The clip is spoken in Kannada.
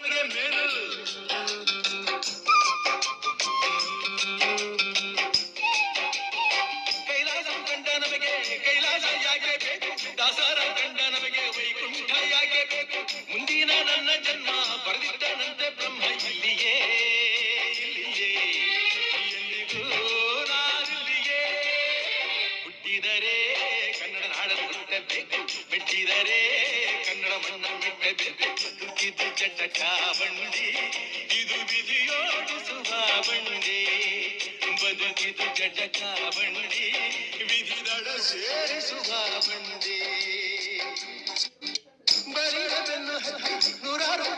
ನಮಗೆ ಮೇಲು. ಕೈಲಾಸ ಕಂಡ ನಮಗೆ ಕೈಲಾಸ ಯಾಕೆ ಬೇಕು, ದಾಸರ ಕಂಡ ನಮಗೆ ವೈಕುಂಠ ಯಾಕೆ ಬೇಕು. ಮುಂದಿನ ನನ್ನ ಜನ್ಮ ಬರೆದಿಟ್ಟನಂತೆ ಬ್ರಹ್ಮ ಇಲ್ಲಿಯೇ ಇಲ್ಲಿಯೇ ಎಂದಿಗೂ ನಾನಿಲ್ಲಿಯೇ. ಹುಟ್ಟಿದರೆ ಕನ್ನಡ ನಾಡನ್ನು ಹುಟ್ಟಬೇಕು, ಮೆಟ್ಟಿದರೆ ಕನ್ನಡ ಮಣ್ಣ ಮೆಟ್ಟಬೇಕು. ಬದುಕಿದು ಜಟಕ ಬಂಡಿ, ಇದು ವಿಧಿಯೋಡಿಸುವ ಬಂಡಿ. ಬದುಕಿದು ಜಟಕ ಬಂಡಿ, ವಿಧಿದಳ ಸೇರಿಸುವ ಬಂಡಿ. ಬರಿದನ್ನು ಹತ್ತಿ ನೂರಾರು